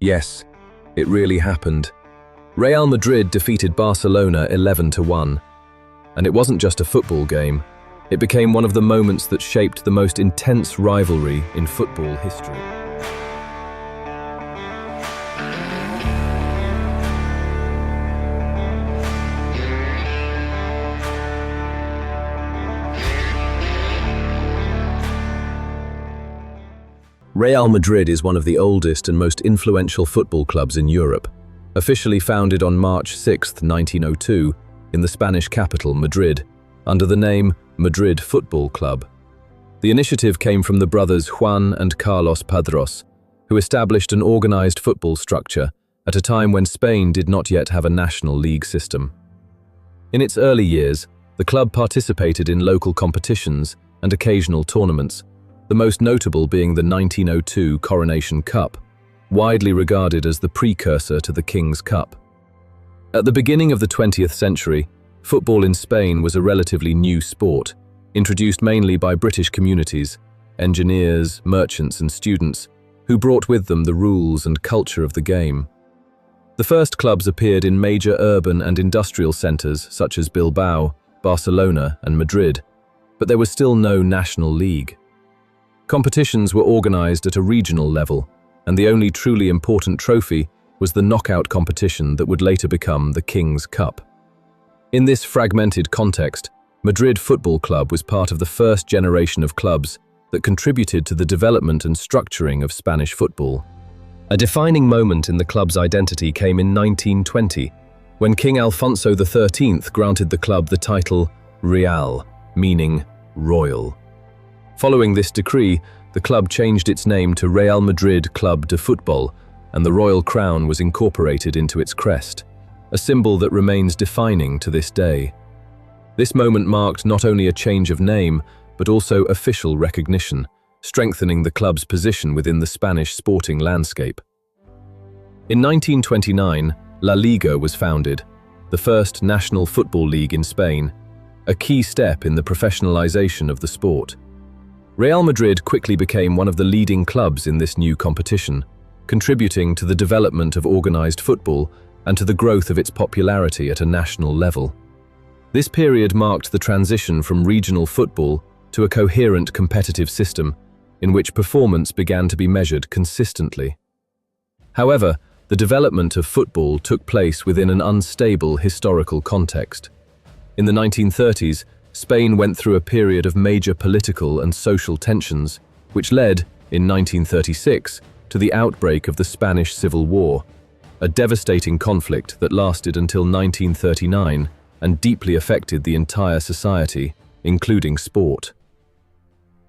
Yes, it really happened. Real Madrid defeated Barcelona 11-1. And it wasn't just a football game. It became one of the moments that shaped the most intense rivalry in football history. Real Madrid is one of the oldest and most influential football clubs in Europe, officially founded on March 6, 1902, in the Spanish capital, Madrid, under the name Madrid Football Club. The initiative came from the brothers Juan and Carlos Padros, who established an organized football structure at a time when Spain did not yet have a national league system. In its early years, the club participated in local competitions and occasional tournaments, the most notable being the 1902 Coronation Cup, widely regarded as the precursor to the King's Cup. At the beginning of the 20th century, football in Spain was a relatively new sport, introduced mainly by British communities, engineers, merchants and students, who brought with them the rules and culture of the game. The first clubs appeared in major urban and industrial centres such as Bilbao, Barcelona and Madrid, but there was still no national league. Competitions were organised at a regional level, and the only truly important trophy was the knockout competition that would later become the King's Cup. In this fragmented context, Madrid Football Club was part of the first generation of clubs that contributed to the development and structuring of Spanish football. A defining moment in the club's identity came in 1920, when King Alfonso XIII granted the club the title Real, meaning royal. Following this decree, the club changed its name to Real Madrid Club de Futbol, and the royal crown was incorporated into its crest, a symbol that remains defining to this day. This moment marked not only a change of name, but also official recognition, strengthening the club's position within the Spanish sporting landscape. In 1929, La Liga was founded, the first national football league in Spain, a key step in the professionalization of the sport. Real Madrid quickly became one of the leading clubs in this new competition, contributing to the development of organized football and to the growth of its popularity at a national level. This period marked the transition from regional football to a coherent competitive system in which performance began to be measured consistently. However, the development of football took place within an unstable historical context. In the 1930s, Spain went through a period of major political and social tensions, which led, in 1936, to the outbreak of the Spanish Civil War, a devastating conflict that lasted until 1939 and deeply affected the entire society, including sport.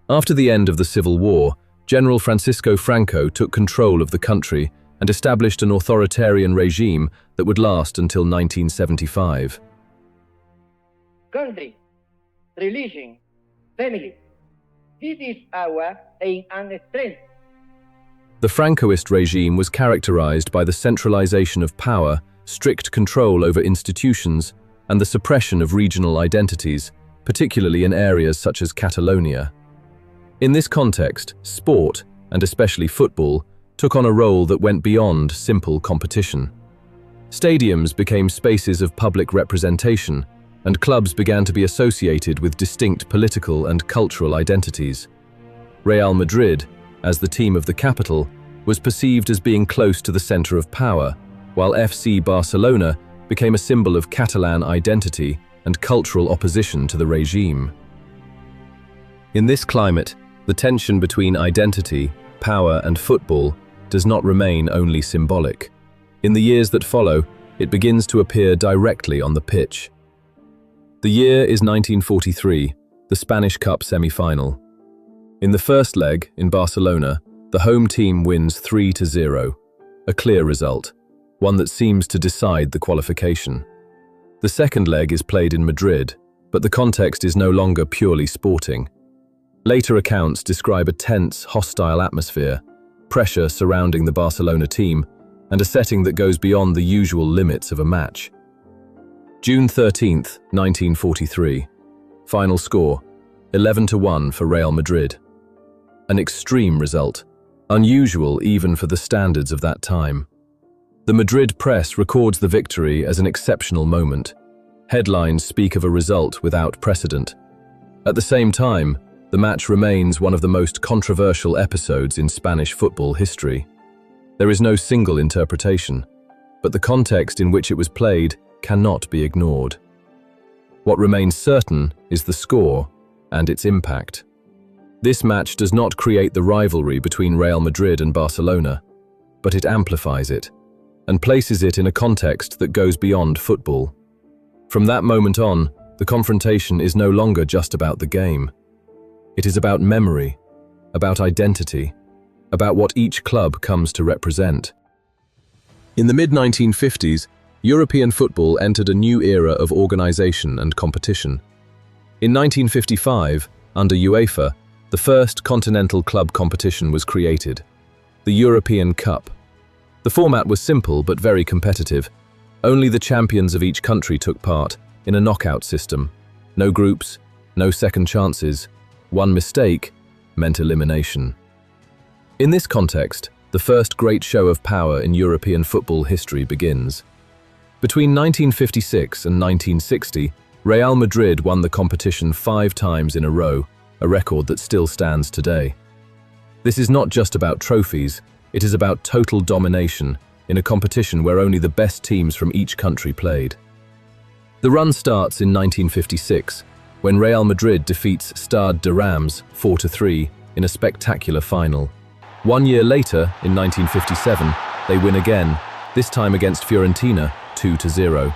After the end of the Civil War, General Francisco Franco took control of the country and established an authoritarian regime that would last until 1975. Country, religion, family. This is our aim and strength. The Francoist regime was characterized by the centralization of power, strict control over institutions, and the suppression of regional identities, particularly in areas such as Catalonia. In this context, sport, and especially football, took on a role that went beyond simple competition. Stadiums became spaces of public representation, and clubs began to be associated with distinct political and cultural identities. Real Madrid, as the team of the capital, was perceived as being close to the center of power, while FC Barcelona became a symbol of Catalan identity and cultural opposition to the regime. In this climate, the tension between identity, power, and football does not remain only symbolic. In the years that follow, it begins to appear directly on the pitch. The year is 1943, the Spanish Cup semi-final. In the first leg, in Barcelona, the home team wins 3-0, a clear result, one that seems to decide the qualification. The second leg is played in Madrid, but the context is no longer purely sporting. Later accounts describe a tense, hostile atmosphere, pressure surrounding the Barcelona team, and a setting that goes beyond the usual limits of a match. June 13, 1943. Final score, 11-1 for Real Madrid. An extreme result, unusual even for the standards of that time. The Madrid press records the victory as an exceptional moment. Headlines speak of a result without precedent. At the same time, the match remains one of the most controversial episodes in Spanish football history. There is no single interpretation, but the context in which it was played cannot be ignored. What remains certain is the score and its impact. This match does not create the rivalry between Real Madrid and Barcelona, but it amplifies it and places it in a context that goes beyond football. From that moment on, the confrontation is no longer just about the game. It is about memory, about identity, about what each club comes to represent. In the mid-1950s, European football entered a new era of organization and competition. In 1955, under UEFA, the first continental club competition was created, the European Cup. The format was simple but very competitive. Only the champions of each country took part, in a knockout system. No groups, no second chances. One mistake meant elimination. In this context, the first great show of power in European football history begins. Between 1956 and 1960, Real Madrid won the competition 5 times in a row, a record that still stands today. This is not just about trophies, it is about total domination in a competition where only the best teams from each country played. The run starts in 1956, when Real Madrid defeats Stade de Reims 4-3 in a spectacular final. 1 year later, in 1957, they win again, this time against Fiorentina 2-0.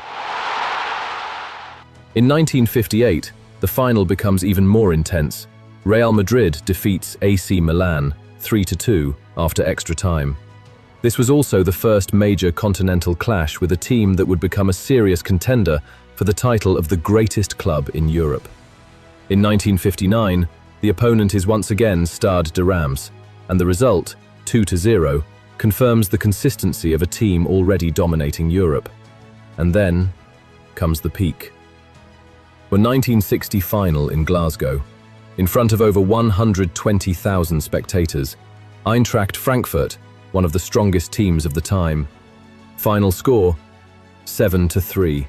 In 1958, the final becomes even more intense. Real Madrid defeats AC Milan 3-2 after extra time. This was also the first major continental clash with a team that would become a serious contender for the title of the greatest club in Europe. In 1959, the opponent is once again Stade de Reims, and the result, 2-0, confirms the consistency of a team already dominating Europe. And then comes the peak. The 1960 final in Glasgow. In front of over 120,000 spectators, Eintracht Frankfurt, one of the strongest teams of the time. Final score, 7-3.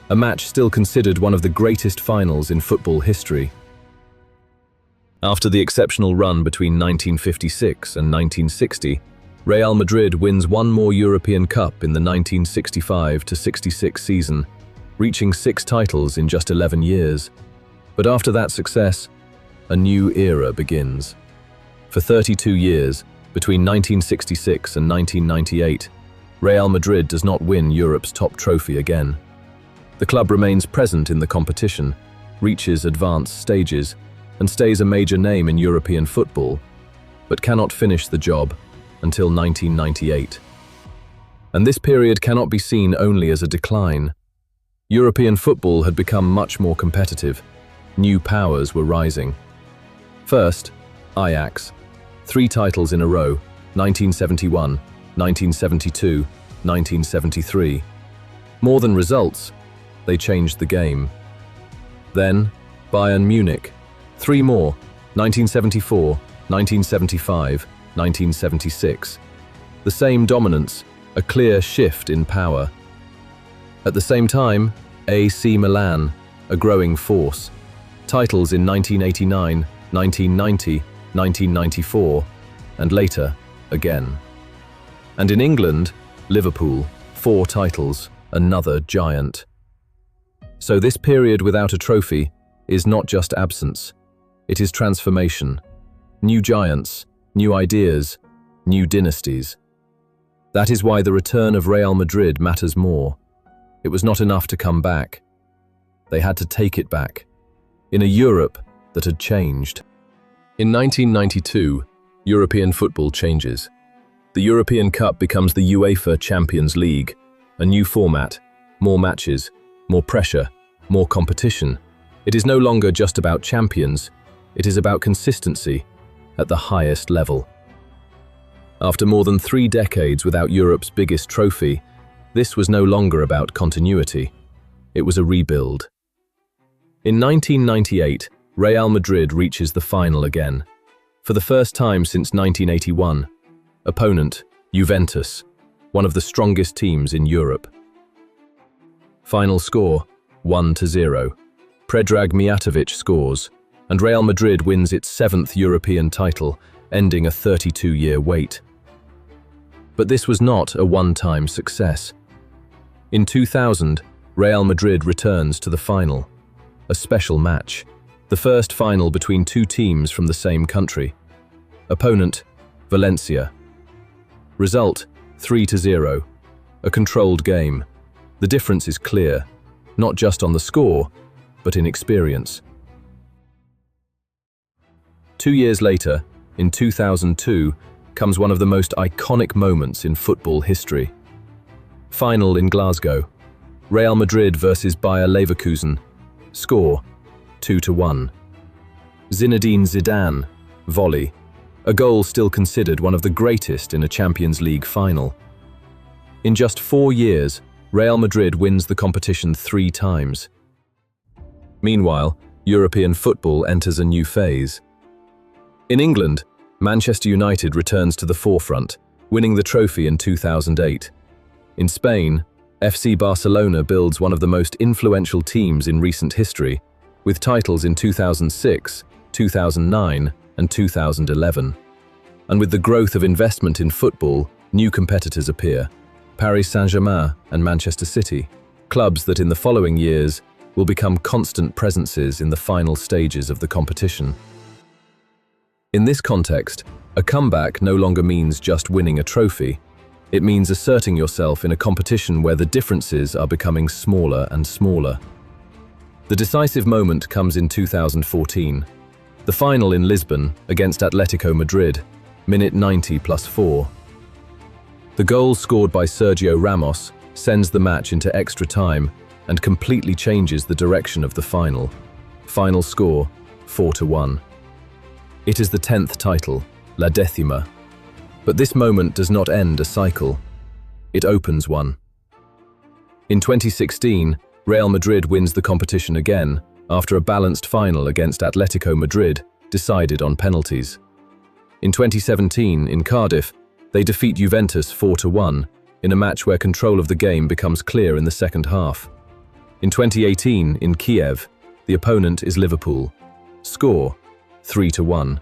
A match still considered one of the greatest finals in football history. After the exceptional run between 1956 and 1960, Real Madrid wins one more European Cup in the 1965-66 season, reaching 6 titles in just 11 years. But after that success, a new era begins. For 32 years, between 1966 and 1998, Real Madrid does not win Europe's top trophy again. The club remains present in the competition, reaches advanced stages, and stays a major name in European football, but cannot finish the job until 1998. And this period cannot be seen only as a decline. European football had become much more competitive. New powers were rising. First, Ajax. 3 titles in a row, 1971, 1972, 1973. More than results, they changed the game. Then, Bayern Munich. 3 more, 1974, 1975, 1976. The same dominance, a clear shift in power. At the same time, AC Milan, a growing force. Titles in 1989, 1990, 1994, and later, again. And in England, Liverpool, 4 titles, another giant. So this period without a trophy is not just absence, it is transformation. New giants, new ideas, new dynasties. That is why the return of Real Madrid matters more. It was not enough to come back. They had to take it back, in a Europe that had changed. In 1992, European football changes. The European Cup becomes the UEFA Champions League, a new format, more matches, more pressure, more competition. It is no longer just about champions, it is about consistency at the highest level. After more than 3 decades without Europe's biggest trophy, this was no longer about continuity. It was a rebuild. In 1998, Real Madrid reaches the final again. For the first time since 1981, Opponent, Juventus, one of the strongest teams in Europe. Final score, 1-0. Predrag Mijatovic scores, and Real Madrid wins its 7th European title, ending a 32-year wait. But this was not a one-time success. In 2000, Real Madrid returns to the final, a special match, the first final between two teams from the same country. Opponent, Valencia. Result, 3-0, a controlled game. The difference is clear, not just on the score, but in experience. 2 years later, in 2002, comes one of the most iconic moments in football history. Final in Glasgow. Real Madrid versus Bayer Leverkusen. Score, 2-1. Zinedine Zidane, volley. A goal still considered one of the greatest in a Champions League final. In just 4 years, Real Madrid wins the competition 3 times. Meanwhile, European football enters a new phase. In England, Manchester United returns to the forefront, winning the trophy in 2008. In Spain, FC Barcelona builds one of the most influential teams in recent history, with titles in 2006, 2009, and 2011. And with the growth of investment in football, new competitors appear: Paris Saint-Germain and Manchester City, clubs that in the following years will become constant presences in the final stages of the competition. In this context, a comeback no longer means just winning a trophy. It means asserting yourself in a competition where the differences are becoming smaller and smaller. The decisive moment comes in 2014. The final in Lisbon against Atletico Madrid, minute 90+4. The goal scored by Sergio Ramos sends the match into extra time and completely changes the direction of the final. Final score, 4-1. It is the 10th title, La Décima. But this moment does not end a cycle. It opens one. In 2016, Real Madrid wins the competition again after a balanced final against Atletico Madrid, decided on penalties. In 2017, in Cardiff, they defeat Juventus 4-1 in a match where control of the game becomes clear in the second half. In 2018, in Kiev, the opponent is Liverpool. Score, 3-1.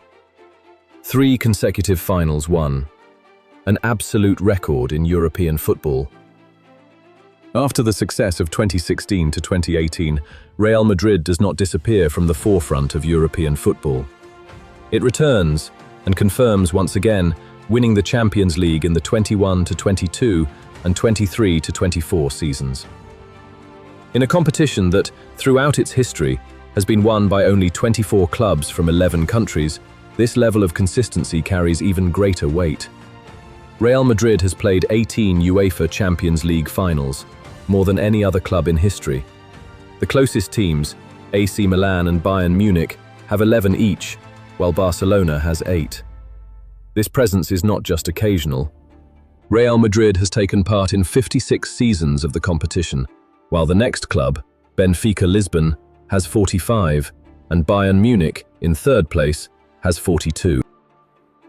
3 consecutive finals won. An absolute record in European football. After the success of 2016 to 2018, Real Madrid does not disappear from the forefront of European football. It returns and confirms once again, winning the Champions League in the 21-22 and 23-24 seasons. In a competition that, throughout its history, has been won by only 24 clubs from 11 countries, this level of consistency carries even greater weight. Real Madrid has played 18 UEFA Champions League finals, more than any other club in history. The closest teams, AC Milan and Bayern Munich, have 11 each, while Barcelona has 8. This presence is not just occasional. Real Madrid has taken part in 56 seasons of the competition, while the next club, Benfica Lisbon, has 45, and Bayern Munich, in third place, has 42.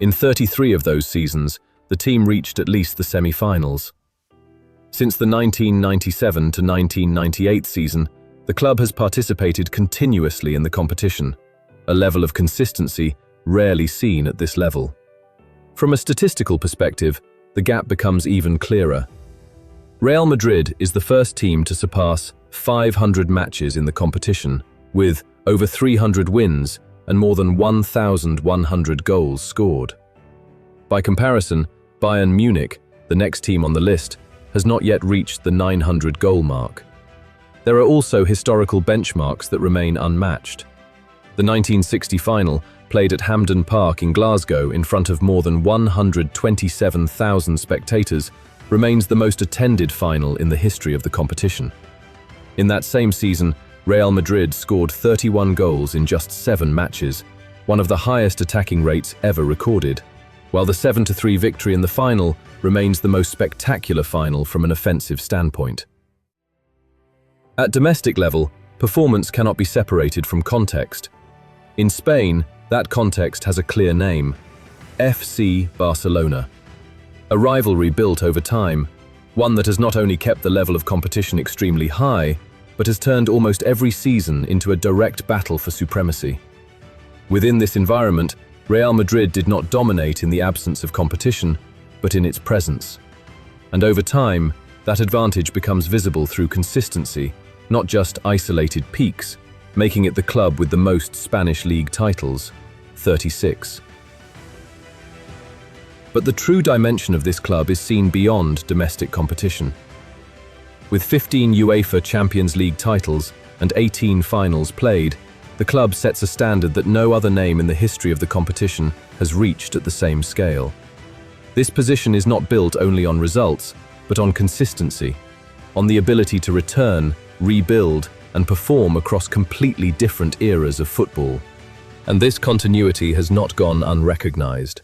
In 33 of those seasons, the team reached at least the semi-finals. Since the 1997 to 1998 season, the club has participated continuously in the competition, a level of consistency rarely seen at this level. From a statistical perspective, the gap becomes even clearer. Real Madrid is the first team to surpass 500 matches in the competition, with over 300 wins and more than 1,100 goals scored. By comparison, Bayern Munich, the next team on the list, has not yet reached the 900 goal mark. There are also historical benchmarks that remain unmatched. The 1960 final, played at Hampden Park in Glasgow in front of more than 127,000 spectators, remains the most attended final in the history of the competition. In that same season, Real Madrid scored 31 goals in just 7 matches, one of the highest attacking rates ever recorded, while the 7-3 victory in the final remains the most spectacular final from an offensive standpoint. At domestic level, performance cannot be separated from context. In Spain, that context has a clear name: FC Barcelona. A rivalry built over time, one that has not only kept the level of competition extremely high, but has turned almost every season into a direct battle for supremacy. Within this environment, Real Madrid did not dominate in the absence of competition, but in its presence. And over time, that advantage becomes visible through consistency, not just isolated peaks, making it the club with the most Spanish league titles, 36. But the true dimension of this club is seen beyond domestic competition. With 15 UEFA Champions League titles and 18 finals played, the club sets a standard that no other name in the history of the competition has reached at the same scale. This position is not built only on results, but on consistency, on the ability to return, rebuild, and perform across completely different eras of football. And this continuity has not gone unrecognized.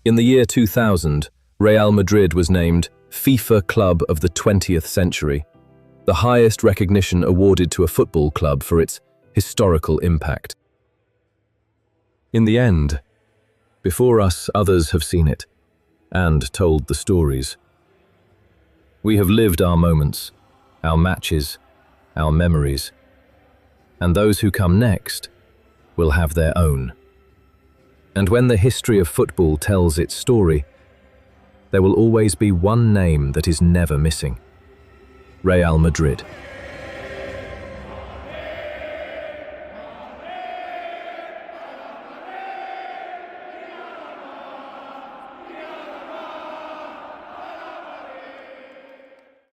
In the year 2000, Real Madrid was named FIFA Club of the 20th Century, the highest recognition awarded to a football club for its historical impact. In the end, before us, others have seen it and told the stories. We have lived our moments, our matches, our memories, and those who come next will have their own. And when the history of football tells its story, there will always be one name that is never missing: Real Madrid.